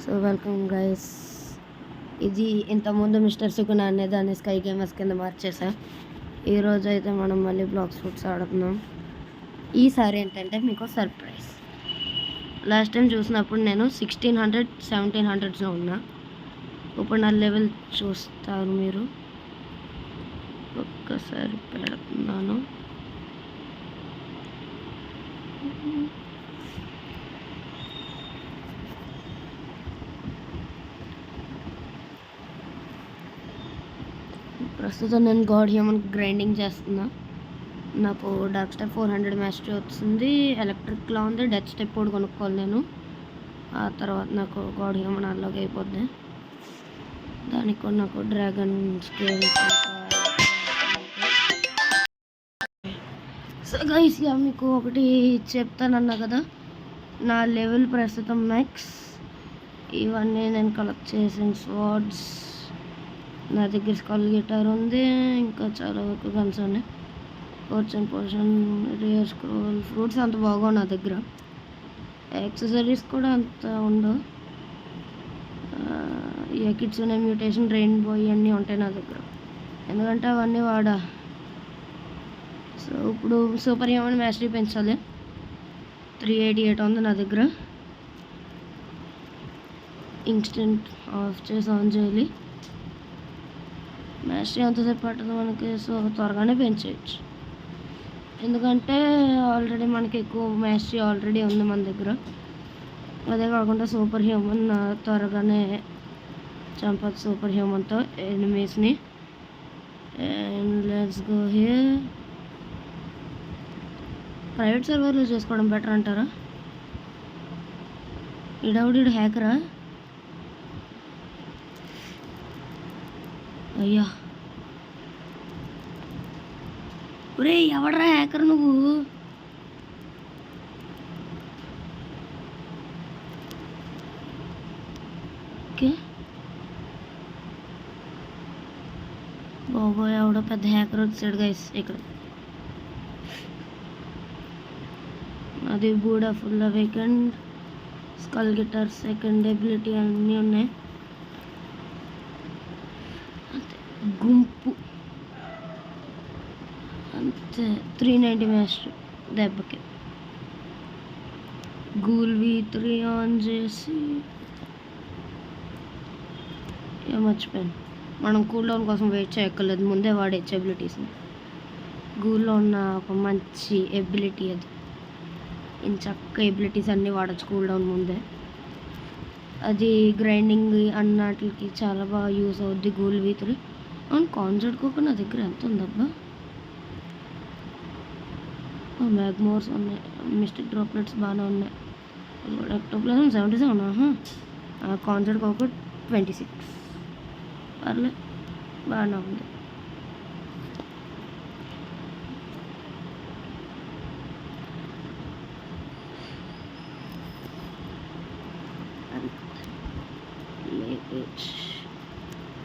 So welcome guys. ఇది ఇంతకుముందు mister సుకున్ అనే దాన్ని స్కై గేమర్స్ కింద మార్చేసా. ఈరోజు అయితే మనం మళ్ళీ బ్లాక్స్ ఫుడ్స్ ఆడుతున్నాం. ఈసారి ఏంటంటే మీకు సర్ప్రైజ్. లాస్ట్ టైం చూసినప్పుడు నేను 1600 1700లో ఉన్నా. ఇప్పుడు నా లెవెల్ చూస్తారు మీరు. ఒక్కసారి పెడుతున్నాను. ప్రస్తుతం నేను గాడ్ హ్యూమన్ గ్రైండింగ్ చేస్తున్నా. నాకు డార్క్ స్టెప్ 400 మ్యాస్టరీ వస్తుంది. ఎలక్ట్రిక్లో ఉంది. డెత్ స్టెప్ కూడా కొనుక్కోవాలి నేను. ఆ తర్వాత నాకు గాడ్ హ్యూమన్ అన్లాక్ అయిపోద్ది. దానికి కూడా నాకు డ్రాగన్ స్కేల్. సో గైస్ మీకు ఒకటి చెప్తానన్నా కదా, నా లెవెల్ ప్రస్తుతం మ్యాక్స్. ఇవన్నీ నేను కలెక్ట్ చేసిన స్వార్డ్స్. నా దగ్గర స్కల్ గిటార్ ఉంది. ఇంకా చాలా వరకు గన్స్ ఉన్నాయి. ఫోర్చన్ పోర్షన్, రియర్ స్క్రోల్, ఫ్రూట్స్ అంత బాగో నా దగ్గర. యాక్సెసరీస్ కూడా అంత ఉండవు. కిడ్స్ ఉన్నాయి, మ్యూటేషన్, రెయిన్బో ఇవన్నీ ఉంటాయి నా దగ్గర, ఎందుకంటే అవన్నీ వాడా. సో ఇప్పుడు సూపర్ హ్యూమన్ మ్యాస్టరీ పెంచాలి. 388 ఉంది నా దగ్గర. ఇన్స్టెంట్ ఆఫ్ చేసి ఆన్ చేయాలి. మ్యాస్టరీ ఎంతసేపు పట్టదు మనకి. సో త్వరగానే పెంచేయచ్చు, ఎందుకంటే ఆల్రెడీ మనకి ఎక్కువ మ్యాస్టరీ ఆల్రెడీ ఉంది మన దగ్గర. అదే కాకుండా సూపర్ హ్యూమన్ త్వరగానే చంపచ్చు సూపర్ హ్యూమన్తో ఎనిమీస్ని. And let's go here. Private సర్వర్లో చేసుకోవడం బెటర్ అంటారా? ఇడౌడి హ్యాకరా? అయ్యా ఒరే, ఎవడరా హ్యాకర్ నువ్వు? ఓకే బాబోయ్, ఎవడో పెద్ద హ్యాకర్ వచ్చాడు గైస్ ఇక్కడ. అది బూడా full awakened, skull guitar second ability అన్నీ ఉన్నాయి. గుంపు అంతే. 390 మ్యాస్టరీ దెబ్బకి. గూల్ V3 ఆన్ చేసి మర్చిపోయాను, మనం కూల్ డౌన్ కోసం వెయిట్ చేయక్కర్లేదు, ముందే వాడేచ్చు ఎబిలిటీస్ని. గూల్లో ఉన్న ఒక మంచి ఎబిలిటీ అది. ఇంచక్క ఎబిలిటీస్ అన్నీ వాడచ్చు కూల్ డౌన్ ముందే. అది గ్రైండింగ్ అన్నట్లకి చాలా బాగా యూస్ అవుద్ది గూల్ V3. అవును, కాన్సర్ట్ కోక నా దగ్గర ఎంత ఉందబ్బా? మ్యాగ్మోర్స్ ఉన్నాయి, మిస్టిక్ డ్రాప్లెట్స్ బాగానే ఉన్నాయి. ఎక్టోప్లాజం 77. కాన్సర్ట్ కోక 26. పర్లే, బాగానే ఉంది.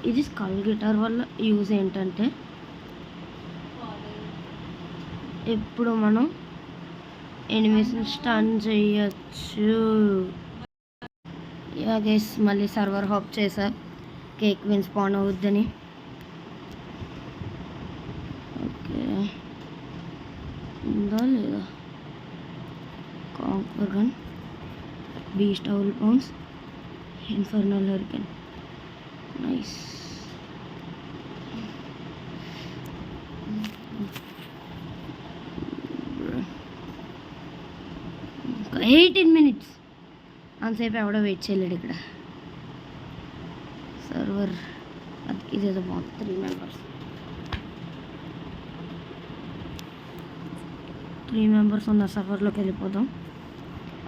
ఇది స్కల్ గిటార్ వల్ల యూజ్ ఏంటంటే, ఇప్పుడు మనం ఎనిమీస్ని స్టన్ చేయొచ్చు. యా గైస్, మళ్ళీ సర్వర్ హాప్ చేసా కేక్ విన్ స్పాన్ అవుద్దని. ఓకే, ఉందా లేదా? Conquer gun, beast owl pounce, infernal hurricane. Nice. 18 minutes అంతసేపు ఎవడో వెయిట్ చేయలేడు ఇక్కడ. సర్వర్ అది ఇదేదో బాగుంది. 3 మెంబర్స్ ఉన్న సర్వర్లోకి వెళ్ళిపోదాం.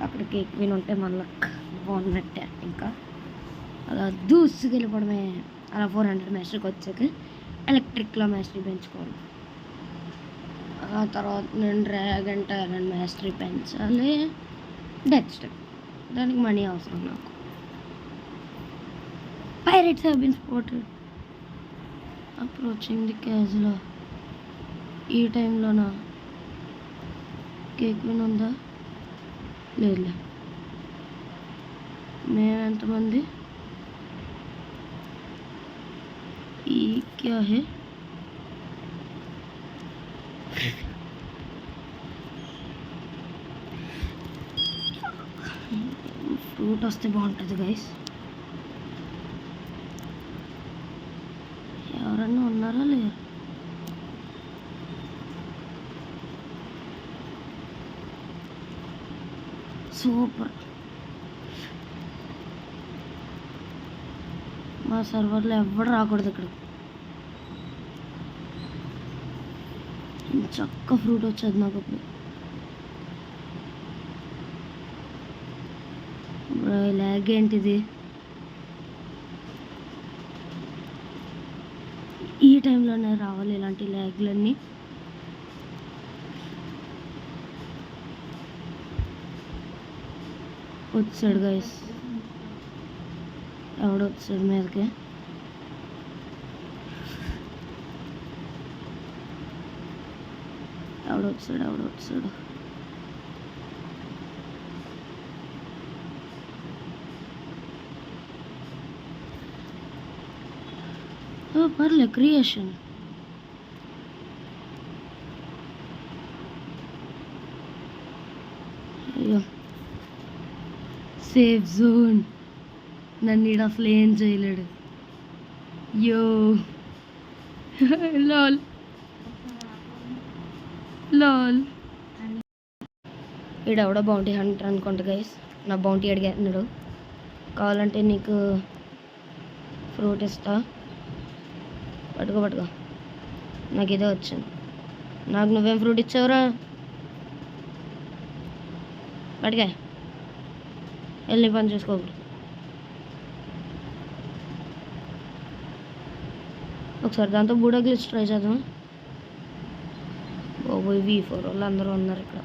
అక్కడ కేక్ విన్ ఉంటే మన లక్ బాగున్నట్టే. ఇంకా అలా దూసుకు వెళ్ళిపోవడమే. అలా 400 మ్యాస్టరీకి వచ్చాక ఎలక్ట్రిక్లో మ్యాస్టరీ పెంచుకోవాలి. ఆ తర్వాత నేను డ్రాగన్ టాలెంట్ మ్యాస్టరీ పెంచాలి. డెత్ స్టెప్, దానికి మనీ అవసరం నాకు. Pirates have been spotted approaching the castle. ఈ టైంలోనా కేక్ విన్ ఉందా? లేదు. మేము ఎంతమంది? ఈ క్యా హే? ఫ్రూట్ వస్తే బాగుంటుంది గైస్. ఎవరన్నా ఉన్నారా లేరు? సూపర్. మా సర్వర్లో ఎవడు రాకూడదు ఇక్కడ. చక్క ఫ్రూట్ వచ్చేది నాకు ఇప్పుడు. లాగ్ ఏంటిది? ఈ టైంలోనే రావాలి ఇలాంటి ల్యాగ్లన్నీ. వచ్చాడు గైస్, ఎవడొచ్చాడు మీదకి? ఎవడొచ్చాడు? పర్లే, క్రియేషన్. అయ్యో, సేఫ్ జోన్. నన్ను ఈడ అసలు ఏం చేయలేడు. యో లాల్ ఈడెవడో బౌంటీ హంటర్ అనుకుంటా గైస్. నా బౌంటీ అడిగేస్తున్నాడు. కావాలంటే నీకు ఫ్రూట్ ఇస్తా, పట్టుకో. నాకు ఇదే వచ్చింది. నాకు నువ్వేం ఫ్రూట్ ఇచ్చావురా? పట్టుగా వెళ్ళి పని చూసుకోకూడదు. ఒకసారి దాంతో బూడా గ్లిచ్ ట్రై చేద్దాం. ఓ V4 వాళ్ళు అందరూ ఉన్నారు ఇక్కడ.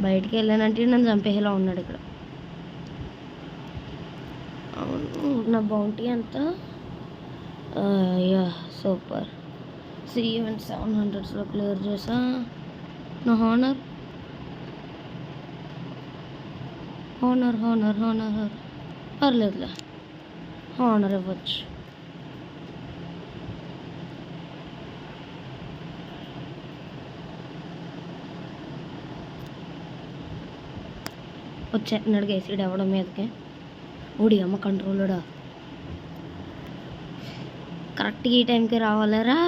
బయటికి వెళ్ళానంటే నన్ను చంపేలా ఉన్నాడు ఇక్కడ. అవును, నా బౌంటీ ఎంత? Yeah super. 700లో క్లియర్ చేసా. నా హానర్ పర్లేదులే, హానర్ ఇవ్వచ్చు. వచ్చేస్తున్నాడు గేసీడు ఎవడం మీదకి. ఊడి అమ్మ కంట్రోల్డా. కరెక్ట్గా ఈ టైంకి రావాలరా.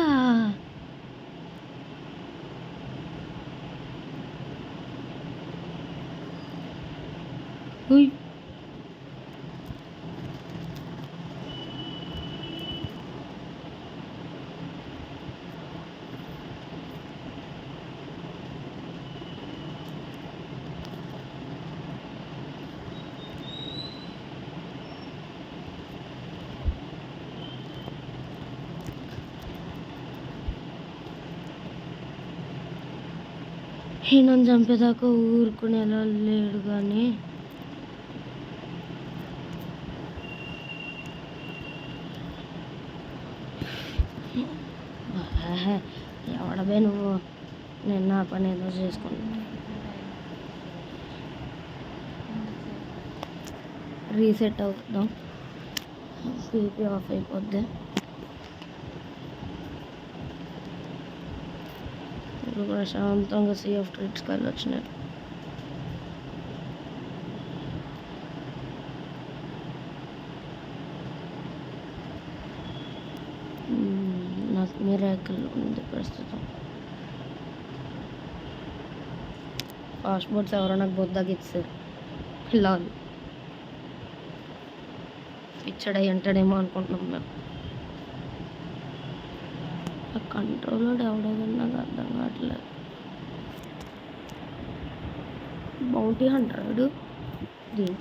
నన్ను చంపేదాకా ఊరుకునేలా లేడు కానీ ఎవడబే నువ్వు. నేను నా పని ఏదో చేసుకుంటా. రీసెట్ అవుతాం, పీపీ ఆఫ్ అయిపోద్ది. ప్రశాంతంగా సీ ఆఫ్ ట్రీట్స్కి వెళ్ళొచ్చినారు. నాకు మిరాకిల్ ఉంది ప్రస్తుతం. పాస్పోర్ట్స్ ఎవరో నాకు బొద్దాకి ఇచ్చారు పిల్లలు. పిచ్చడై అంటాడేమో అనుకుంటున్నాం మేము. ఆ కంట్రోలర్ ఎవడో నాకు అర్థం కావట్లేదు. బౌంటీ 100 దీని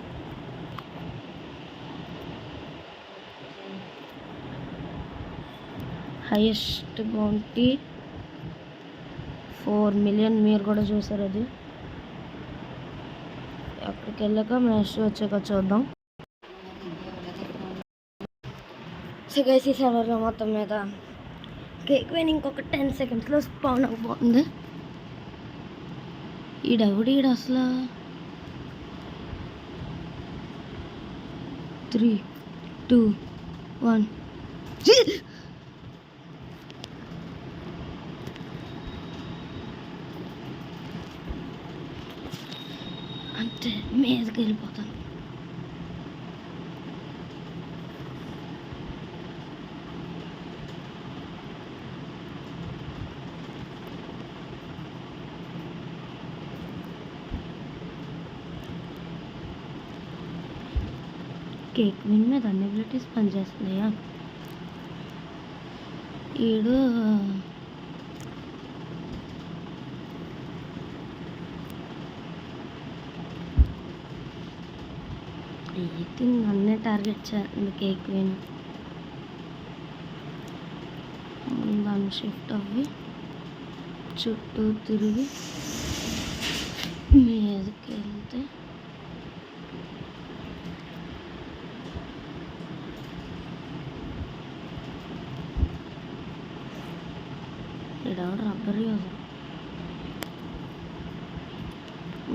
హైయెస్ట్ బౌంటీ 4 మిలియన్. మీరు కూడా చూసారు అది. అక్కడికి వెళ్ళాక మ్యాచ్ వచ్చాక చూద్దాం. సో గైస్, ఈ సర్వర్లో మొత్తం మీద కేక్ వెయిన్ ఇంకొక 10 సెకండ్స్లో స్పాన్ అవ్వబోతుంది. ఈడు అసలు 3, 2, 1 అంతే మీదకి వెళ్ళిపోతాను. కేక్ విన్ మీద అన్ని ఎబిలిటీస్ పనిచేస్తున్నాయా? ఈడు ఈ థింగ్ అన్నీ టార్గెట్ చేస్తుంది కేక్ విన్. దాన్ని షిఫ్ట్ అవ్వి చుట్టూ తిరిగి మీదకి వెళ్తే ఇక్కడ రబ్బర్ యూజర్.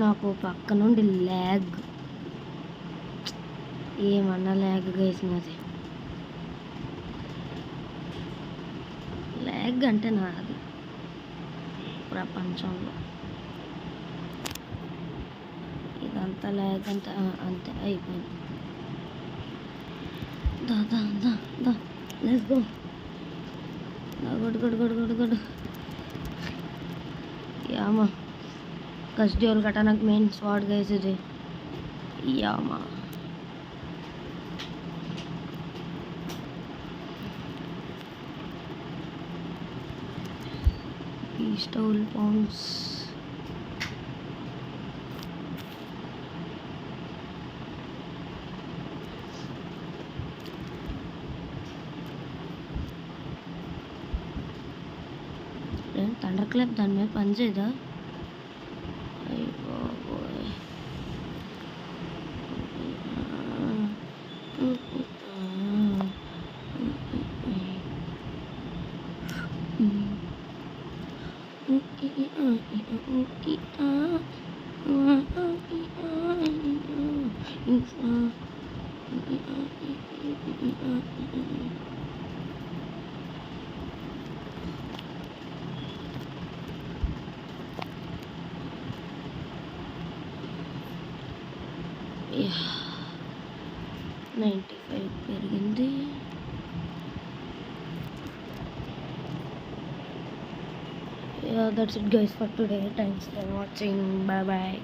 నాకు పక్క నుండి ల్యాగ్, ఏమన్నా ల్యాగ్ వేసినది. ల్యాగ్ అంటే నాది ప్రపంచంలో ఇదంతా ల్యాగ్ అంతా అంతే అయిపోయింది. దా దా దా దా లెట్స్ గో. గొడు యామా కస్డియోల్ కటానకు మెయిన్ స్వాడ్ గైస్ ఇది. యామా స్టోల్ పౌండ్స్ థండర్ క్లాప్ దాని మీద పనిచేయదా? Yeah, 95 పెరిగింది. Yeah, that's it guys for today. Thanks for watching. Bye bye.